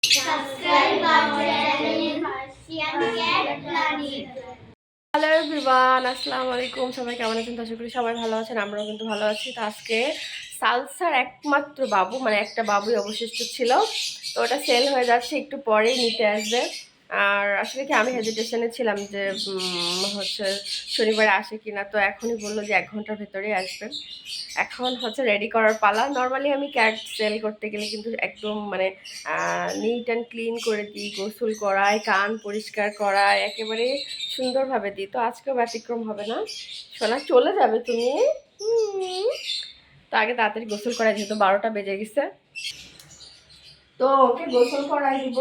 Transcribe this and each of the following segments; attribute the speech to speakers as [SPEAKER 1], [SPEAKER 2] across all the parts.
[SPEAKER 1] Subscribe our channel Persian Cat Planet.
[SPEAKER 2] Hello everyone, আসসালামু আলাইকুম। সবাই কেমন আছেন? আশা করি সবাই ভালো আছেন, আমরাও কিন্তু ভালো আছি। তো আজকে সালসার একমাত্র বাবু, মানে একটা বাবুই অবশিষ্ট ছিল, তো ওটা সেল হয়ে যাচ্ছে, একটু পরেই নিতে আসবে। আর আসলে কি আমি হেজিটেশনে ছিলাম যে হচ্ছে শনিবারে আসে কিনা, তো এখনই বললো যে 1 ঘন্টার ভেতরেই আসবে। এখন হচ্ছে রেডি করার পালা। নর্মালি আমি ক্যাট সেল করতে গেলে কিন্তু একদম মানে নিট অ্যান্ড ক্লিন করে দিই, গোসল করাই, কান পরিষ্কার করাই, একেবারে সুন্দরভাবে দিই। তো আজকেও ব্যতিক্রম হবে না। সোনা চলে যাবে তুমি। তো আগে তাড়াতাড়ি গোসল করাই, যেহেতু 12টা বেজে গেছে, তো ওকে গোসল করাই দিব।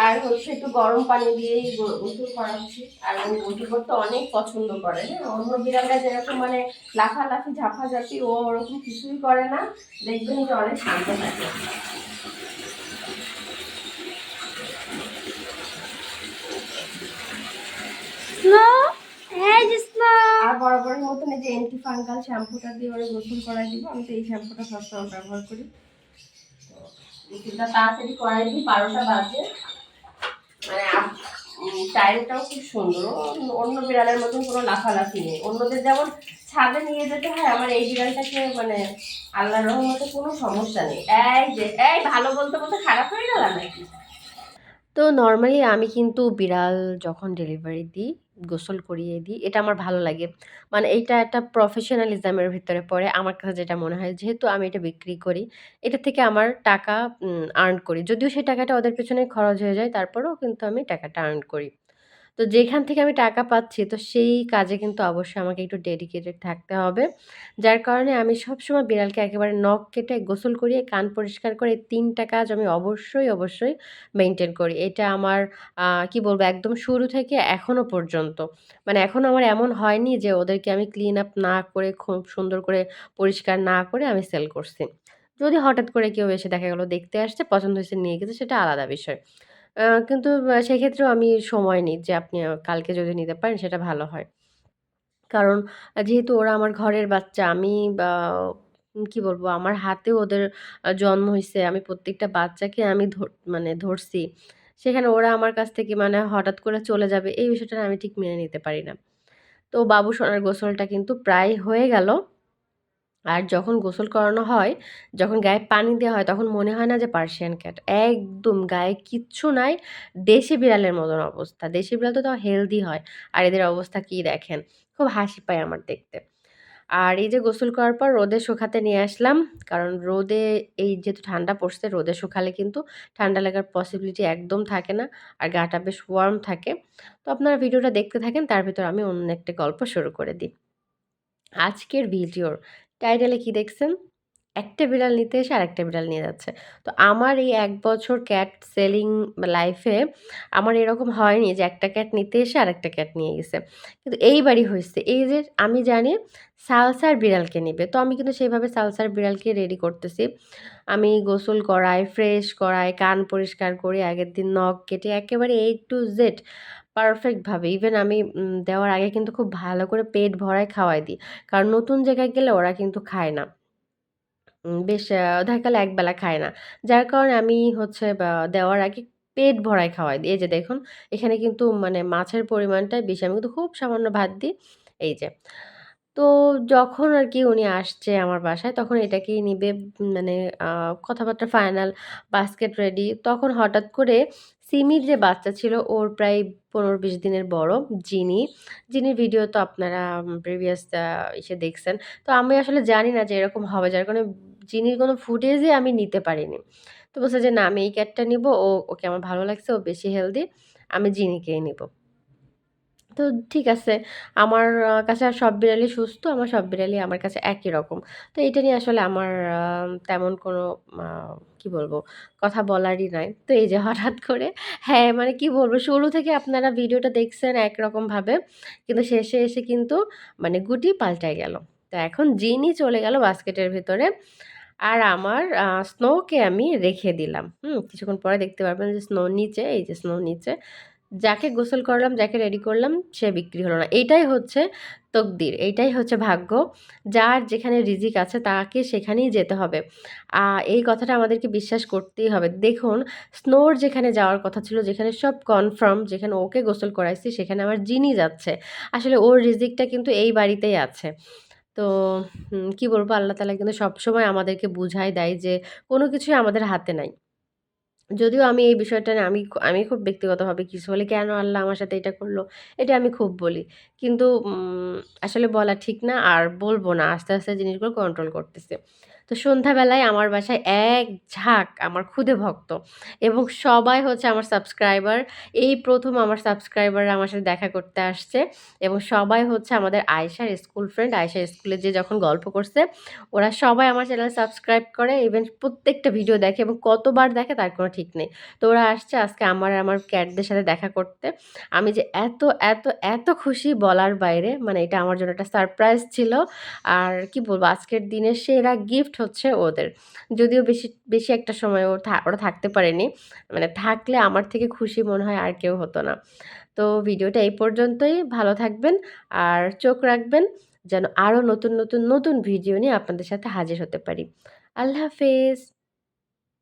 [SPEAKER 2] আর হচ্ছে একটু গরম পানি দিয়েই গোসল করা উচিত। আর ও গোসল করতে অনেক পছন্দ করে। হ্যাঁ, অন্য বিড়ালরা যেরকম মানে লাফালাফি ঝাপাঝাপি, ও ওরকম কিছুই করে না। দেখবেন যে অনেক শান্ত থাকে। আর বরাবরের মতন এই যে অ্যান্টি ফাঙ্গাল শ্যাম্পুটা দিয়ে ওরা গোসল করাই দিব। আমি তো এই শ্যাম্পুটা সবসময় ব্যবহার করি। তো গোসলটা তাড়াতাড়ি করাই দিই, 12টা বাজে। মানে টাইমটাও খুব সুন্দর। অন্য বিড়ালের মতন কোনো লাফালাফি নেই। অন্যদের যেমন ছাদে নিয়ে যেতে হয়, আমার এই বিড়ালটাকে মানে আল্লাহর রহমতে কোনো সমস্যা নেই। এই ভালো বলতে বলতে খারাপ হয়ে গেল নাকি? তো নরমালি আমি কিন্তু বিড়াল যখন ডেলিভারি দিই, গোসল করিয়ে দিই। এটা আমার ভালো লাগে। মানে এইটা একটা প্রফেশনালিজমের ভিতরে পড়ে। আমার কাছে যেটা মনে হয়, যেহেতু আমি এটা বিক্রি করি, এটা থেকে আমার টাকা আর্ন করি। যদিও সেই টাকাটা ওদের পেছনে খরচ হয়ে যায়, তারপরেও কিন্তু আমি টাকাটা আর্ন করি। তো যেখান থেকে আমি টাকা পাচ্ছি, তো সেই কাজে কিন্তু অবশ্যই আমাকে একটু ডেডিকেটেড থাকতে হবে। যার কারণে আমি সবসময় বিড়ালকে একেবারে নখ কেটে, গোসল করিয়ে, কান পরিষ্কার করে, ৩ টা কাজ আমি অবশ্যই মেইনটেইন করি। এটা আমার কি বলবো, একদম শুরু থেকে এখনো পর্যন্ত। মানে এখনো আমার এমন হয়নি যে ওদেরকে আমি ক্লিন আপ না করে, খুব সুন্দর করে পরিষ্কার না করে আমি সেল করছি। যদি হঠাৎ করে কেউ এসে দেখা গেল দেখতে আসছে, পছন্দ হয়েছে নিয়ে গেছে, সেটা আলাদা বিষয়। কিন্তু সেক্ষেত্রেও আমি সময় নিই যে আপনি কালকে যদি নিতে পারেন সেটা ভালো হয়। কারণ যেহেতু ওরা আমার ঘরের বাচ্চা, আমি বা কি বলবো, আমার হাতে ওদের জন্ম হইছে। আমি প্রত্যেকটা বাচ্চাকে আমি মানে ধরছি। সেখানে ওরা আমার কাছ থেকে মানে হঠাৎ করে চলে যাবে, এই বিষয়টা না আমি ঠিক মেনে নিতে পারি না। তো বাবু সোনার গোসলটা কিন্তু প্রায় হয়ে গেল। আর যখন গোসল করানো হয়, যখন গায়ে পানি দেওয়া হয়, তখন মনে হয় না যে পার্সিয়ান ক্যাট। একদম গায়ে কিচ্ছু নাই। দেশি বিড়ালের মতন অবস্থা। দেশি বিড়াল তো তাও হেলদি হয়। আর এদের অবস্থা কি দেখেন। খুব হাসি পায় আমার দেখতে। আর এই যে গোসল করার পর রোদে শুকাতে নিয়ে আসলাম। কারণ রোদে, এই যেহেতু ঠান্ডা পড়ছে, রোদে শুকালে কিন্তু ঠান্ডা লাগার পসিবিলিটি একদম থাকে না। আর গাটা বেশ ওয়ার্ম থাকে। তো আপনারা ভিডিওটা দেখতে থাকেন, তার ভেতর আমি অন্য একটা গল্প শুরু করে দিই। আজকের ভিডিওর টাইটেলে কি দেখছেন? একটা বিড়াল নিতে এসে আরেকটা বিড়াল নিয়ে যাচ্ছে। তো আমার এই ১ বছর ক্যাট সেলিং লাইফে আমার এরকম হয়নি যে একটা ক্যাট নিতে এসে আরেকটা ক্যাট নিয়ে গেছে। কিন্তু এইবারই হইছে। এই যে আমি জানি সালসার বিড়ালকে নিবে। তো আমি কিন্তু সেভাবে সালসার বিড়ালকে রেডি করতেছি। আমি গোসল করাই, ফ্রেশ করাই, কান পরিষ্কার করি, আগের দিন নখ কেটে একেবারে A to Z পারফেক্ট ভাবে। ইভেন আমি দেওয়ার আগে কিন্তু খুব ভালো করে পেট ভরায় খাওয়াই দিই। কারণ নতুন জায়গায় গেলে ওরা কিন্তু খায় না। বেশ দেখা গেল একবেলা খায় না। যার কারণে আমি হচ্ছে দেওয়ার আগে পেট ভরায় খাওয়াই দিই। এই যে দেখুন, এখানে কিন্তু মানে মাছের পরিমাণটাই বেশি। আমি কিন্তু খুব সামান্য ভাত দিই। এই যে। তো যখন আরকি উনি আসছে আমার বাসায়, তখন এটাকেই নিবে। মানে আ কথাবার্তা ফাইনাল, বাস্কেট রেডি। তখন হঠাৎ করে সিমির যে বাচ্চা ছিল, ওর প্রায় ১৫-২০ দিনের বড়, জিনি। জিনির ভিডিও তো আপনারা প্রিভিয়াস ইসে দেখছেন। তো আমি আসলে জানি না যে এরকম হবে, যার কারণে জিনির কোনো ফুটেজই আমি নিতে পারিনি। তো বলছে যে, "না, আমি এই ক্যাটটা নিবো। ওকে আমার ভালো লাগছে। ও বেশি হেলদি। আমি জিনিকেই নিবো।" তো ঠিক আছে। আমার কাছে আর সব বিড়ালই সুস্থ। আমার সব বিড়ালই আমার কাছে একই রকম। তো এটা নিয়ে আসলে আমার তেমন কোনো আ কি বলবো, কথা বলারই নাই। তো এই যে হঠাৎ করে, হ্যাঁ, মানে কি বলবো, শুরু থেকে আপনারা ভিডিওটা দেখছেন একরকমভাবে। কিন্তু শেষে এসে কিন্তু মানে গুটি পাল্টায় গেল। তো এখন জিনি চলে গেল বাস্কেটের ভেতরে। আর আমার স্নোকে আমি রেখে দিলাম। কিছুক্ষণ পরে দেখতে পারবেন যে স্নো নিচে, এই যে স্নো নিচে।
[SPEAKER 3] যাকে গোসল করলাম, যাকে রেডি করলাম সে বিক্রি হলো না। এইটাই হচ্ছে তকদির, এইটাই হচ্ছে ভাগ্য। যার যেখানে রিজিক আছে তাকে সেখানেই যেতে হবে। এই কথাটা আমাদেরকে বিশ্বাস করতেই হবে। দেখুন, স্নোর যেখানে যাওয়ার কথা ছিল, যেখানে সব কনফার্ম, যেখানে ওকে গোসল করাইছি সেখানে আমার জিনি যাচ্ছে। আসলে ওর রিজিকটা কিন্তু এই বাড়িতেই আছে। তো কি বলবো, আল্লাহ তাআলা কিন্তু সবসময় আমাদেরকে বুঝায় দেয় যে কোনো কিছুই আমাদের হাতে নাই। যদিও আমি এই বিষয়টা নিয়ে আমি খুব ব্যক্তিগতভাবে কিছু হলে, "কেন আল্লাহ আমার সাথে এটা করলো?" এটা আমি খুব বলি। কিন্তু আসলে বলা ঠিক না, আর বলব না। আস্তে, আস্তে জিনিসগুলো কন্ট্রোল করতেছি। তো সন্ধ্যাবেলায় আমার বাসায় এক ঝাঁক আমার খুদে ভক্ত এবং সবাই হচ্ছে আমার সাবস্ক্রাইবার। এই ১ম আমার সাবস্ক্রাইবাররা আমার সাথে দেখা করতে আসছে এবং সবাই হচ্ছে আমাদের আয়েশার স্কুল ফ্রেন্ড। আয়েশা স্কুলে যেয়ে যখন গল্প করছে, ওরা সবাই আমার চ্যানেল সাবস্ক্রাইব করে, ইভেন প্রত্যেকটা ভিডিও দেখে এবং কতবার দেখে তার কোনো ঠিক নেই। তো ওরা আসছে আজকে আমার আর আমার ক্যাটদের সাথে দেখা করতে। আমি যে এত, এত, এত খুশি বলার বাইরে, মানে এটা আমার জন্য একটা সারপ্রাইজ ছিল। আর কি বলবো, আজকের দিনের সেরা গিফট হচ্ছে ওদের। যদিও বেশি, বেশি একটা সময় ওরা থাকতে পারেনি। মানে থাকলে আমার থেকে খুশি মনে হয় আর কেউ হতো না। তো ভিডিওটা এই পর্যন্তই। ভালো থাকবেন আর চোখ রাখবেন যেন আরও নতুন, নতুন, নতুন ভিডিও নিয়ে আপনাদের সাথে হাজির হতে পারি। আল্লাহ হাফেজ।